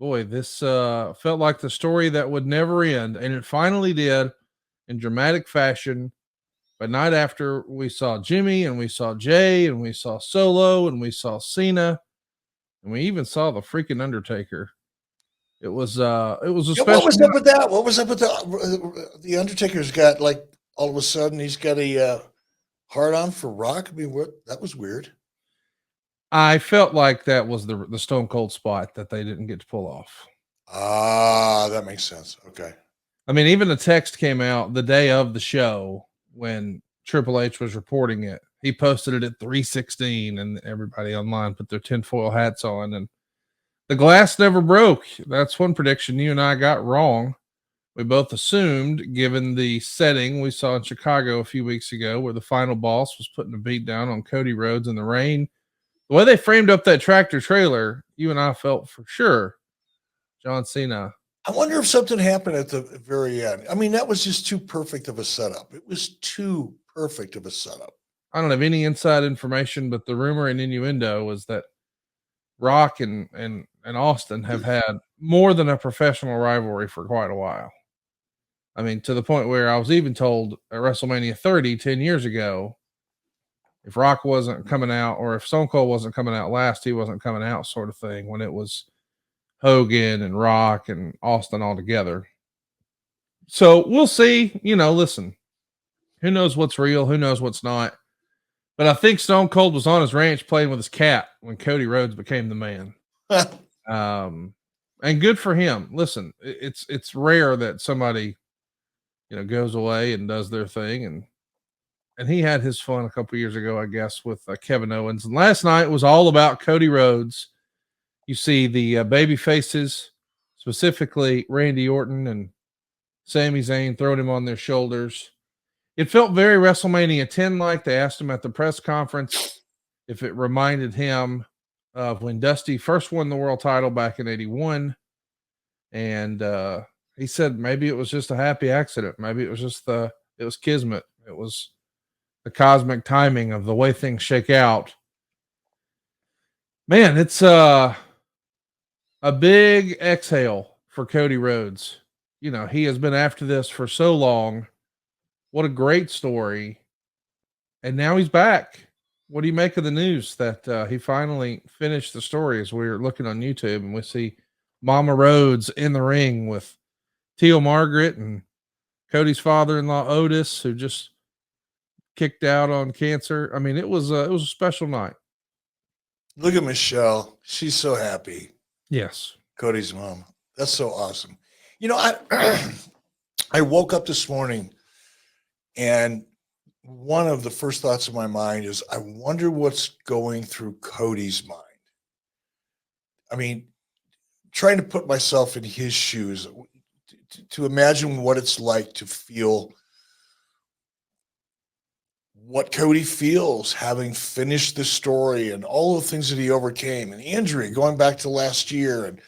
Boy, this felt like the story that would never end, and it finally did in dramatic fashion. But night after, we saw Jimmy, and we saw Jay, and we saw Solo, and we saw Cena, and we even saw the freaking Undertaker. It was a Yeah, what special was up with that? What was up with the Undertaker's got like all of a sudden he's got a hard on for Rock? I mean, what that was weird. I felt like that was the Stone Cold spot that they didn't get to pull off. Ah, that makes sense. Okay. I mean, even a text came out the day of the show when Triple H was reporting it. He posted it at 3:16, and everybody online put their tinfoil hats on, and the glass never broke. That's one prediction you and I got wrong. We both assumed, given the setting we saw in Chicago a few weeks ago, where the final boss was putting a beat down on Cody Rhodes in the rain. The way they framed up that tractor trailer, you and I felt for sure John Cena. I wonder if something happened at the very end. I mean, that was just too perfect of a setup. It was too perfect of a setup. I don't have any inside information, but the rumor and innuendo was that Rock and Austin have had more than a professional rivalry for quite a while. I mean, to the point where I was even told at WrestleMania 30, 10 years ago, if Rock wasn't coming out or if Stone Cold wasn't coming out last, he wasn't coming out, sort of thing, when it was Hogan and Rock and Austin all together. So we'll see. Listen, who knows what's real? Who knows what's not? But I think Stone Cold was on his ranch playing with his cat when Cody Rhodes became the man. And good for him. Listen, it's rare that somebody goes away and does their thing, and he had his fun a couple years ago, I guess, with Kevin Owens. And last night was all about Cody Rhodes. You see the baby faces, specifically Randy Orton and Sami Zayn, throwing him on their shoulders. It felt very WrestleMania 10 like. They asked him at the press conference if it reminded him of when Dusty first won the world title back in 81. And he said maybe it was just a happy accident. Maybe it was kismet. It was the cosmic timing of the way things shake out. Man, it's a big exhale for Cody Rhodes. He has been after this for so long. What a great story. And now he's back. What do you make of the news that he finally finished the story as we're looking on YouTube and we see Mama Rhodes in the ring with Teal Margaret and Cody's father-in-law Otis, who just kicked out on cancer. I mean, it was a special night. Look at Michelle. She's so happy. Yes. Cody's mom. That's so awesome. I woke up this morning and one of the first thoughts of my mind is, I wonder what's going through Cody's mind. I mean, trying to put myself in his shoes, to imagine what it's like to feel what Cody feels having finished the story and all the things that he overcame, and injury going back to last year, and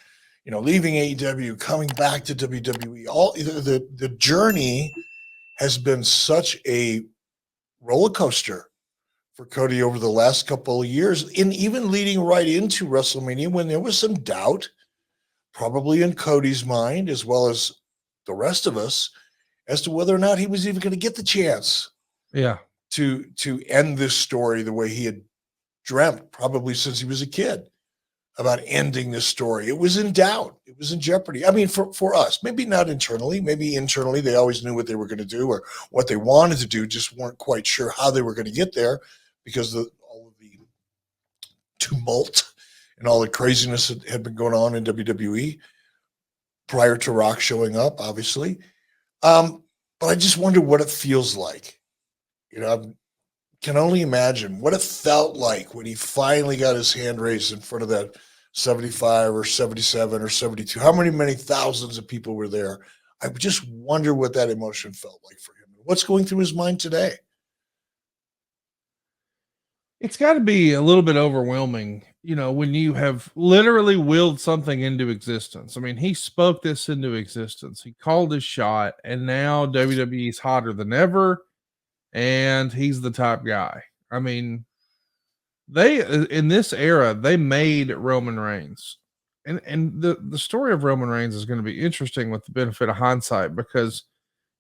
leaving AEW, coming back to WWE. All the journey has been such a roller coaster for Cody over the last couple of years, and even leading right into WrestleMania, when there was some doubt, probably in Cody's mind as well as the rest of us, as to whether or not he was even going to get the chance. Yeah. To end this story the way he had dreamt probably since he was a kid about ending this story. It was in doubt. It was in jeopardy. I mean, for us, maybe not internally, maybe internally, they always knew what they were going to do or what they wanted to do, just weren't quite sure how they were going to get there because all of the tumult and all the craziness that had been going on in WWE prior to Rock showing up, obviously. But I just wonder what it feels like. I can only imagine what it felt like when he finally got his hand raised in front of that 75 or 77 or 72. How many thousands of people were there? I just wonder what that emotion felt like for him. What's going through his mind today? It's got to be a little bit overwhelming, when you have literally willed something into existence. I mean, he spoke this into existence. He called his shot, and now WWE's hotter than ever. And he's the top guy. I mean, in this era, they made Roman Reigns. And the story of Roman Reigns is going to be interesting with the benefit of hindsight, because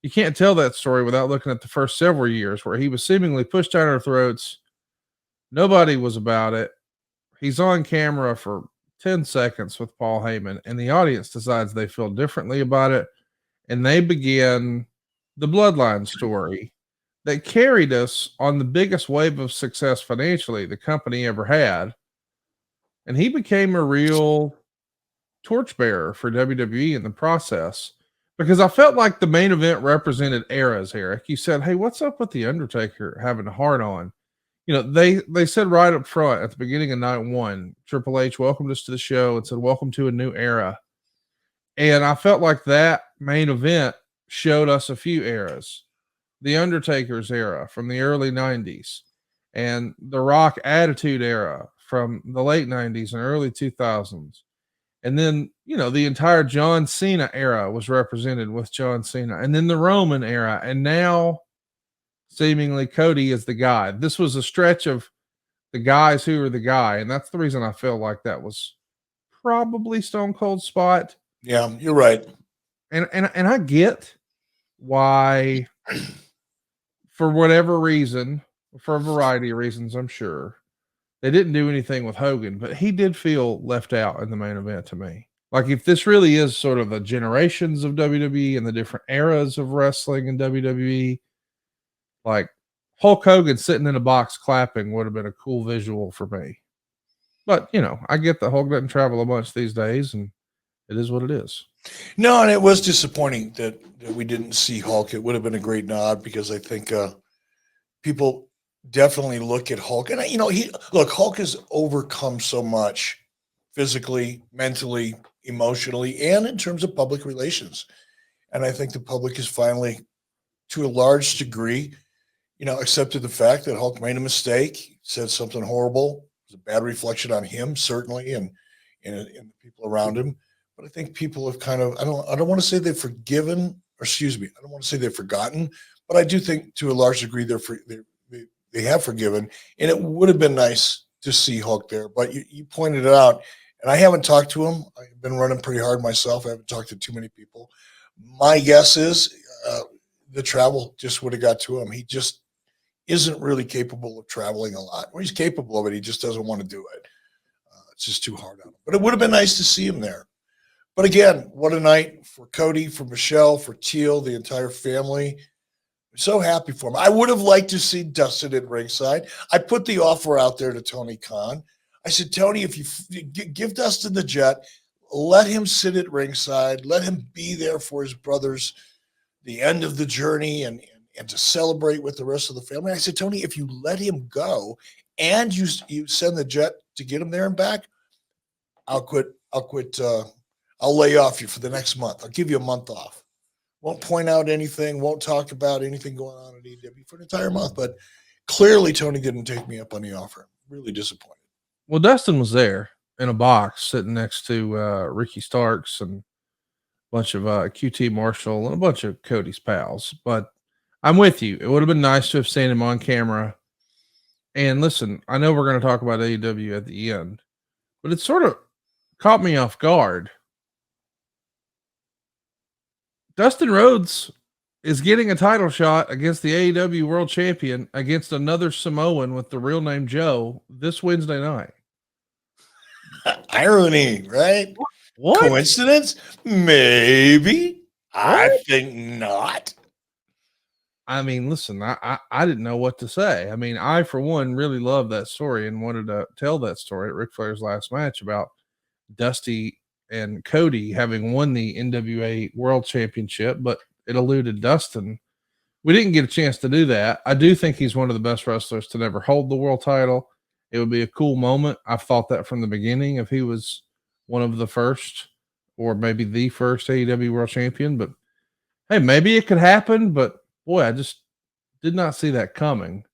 you can't tell that story without looking at the first several years where he was seemingly pushed down our throats. Nobody was about it. He's on camera for 10 seconds with Paul Heyman, and the audience decides they feel differently about it. And they begin the bloodline story that carried us on the biggest wave of success financially the company ever had. And he became a real torchbearer for WWE in the process, because I felt like the main event represented eras, Eric. You said, hey, what's up with The Undertaker having a hard on? They said right up front at the beginning of night one, Triple H welcomed us to the show and said, welcome to a new era. And I felt like that main event showed us a few eras. The Undertaker's era from the early 90s, and the Rock Attitude era from the late 90s and early 2000s. And then, the entire John Cena era was represented with John Cena, and then the Roman era. And now seemingly Cody is the guy. This was a stretch of the guys who are the guy. And that's the reason I feel like that was probably Stone Cold's spot. Yeah, you're right. And I get why, for whatever reason, for a variety of reasons, I'm sure, they didn't do anything with Hogan, but he did feel left out in the main event to me. Like, if this really is sort of the generations of WWE and the different eras of wrestling in WWE, like Hulk Hogan sitting in a box clapping would have been a cool visual for me. But, I get that Hulk doesn't travel a bunch these days, and it is what it is. No, and it was disappointing that we didn't see Hulk. It would have been a great nod, because I think people definitely look at Hulk. And, Hulk has overcome so much physically, mentally, emotionally, and in terms of public relations. And I think the public is finally, to a large degree, accepted the fact that Hulk made a mistake, said something horrible. It was a bad reflection on him, certainly, and the people around him. But I think people have kind of, I don't want to say they've forgiven, or excuse me, I don't want to say they've forgotten, but I do think to a large degree they have forgiven. And it would have been nice to see Hulk there. But you pointed it out, and I haven't talked to him. I've been running pretty hard myself. I haven't talked to too many people. My guess is the travel just would have got to him. He just isn't really capable of traveling a lot. Well, he's capable of it. He just doesn't want to do it. It's just too hard on him. But it would have been nice to see him there. But again, what a night for Cody, for Michelle, for Teal, the entire family. I'm so happy for him. I would have liked to see Dustin at ringside. I put the offer out there to Tony Khan. I said, Tony, if you give Dustin the jet, let him sit at ringside, let him be there for his brothers, the end of the journey, and to celebrate with the rest of the family. I said, Tony, if you let him go and you send the jet to get him there and back, I'll quit. I'll lay off you for the next month. I'll give you a month off. Won't point out anything, won't talk about anything going on at AEW for an entire month. But clearly Tony didn't take me up on the offer. Really disappointed. Well, Dustin was there in a box sitting next to Ricky Starks and a bunch of QT Marshall and a bunch of Cody's pals. But I'm with you. It would have been nice to have seen him on camera. And listen, I know we're going to talk about AEW at the end, but it sort of caught me off guard. Dustin Rhodes is getting a title shot against the AEW World Champion against another Samoan with the real name Joe this Wednesday night. Irony, right? What? Coincidence? Maybe. What? I think not. I mean, listen, I didn't know what to say. I mean, I, for one, really loved that story and wanted to tell that story at Ric Flair's last match about Dusty and Cody having won the NWA World Championship, but it eluded Dustin. We didn't get a chance to do that. I do think he's one of the best wrestlers to never hold the world title. It would be a cool moment. I've thought that from the beginning, if he was one of the first or maybe the first AEW World Champion. But hey, maybe it could happen. But boy, I just did not see that coming.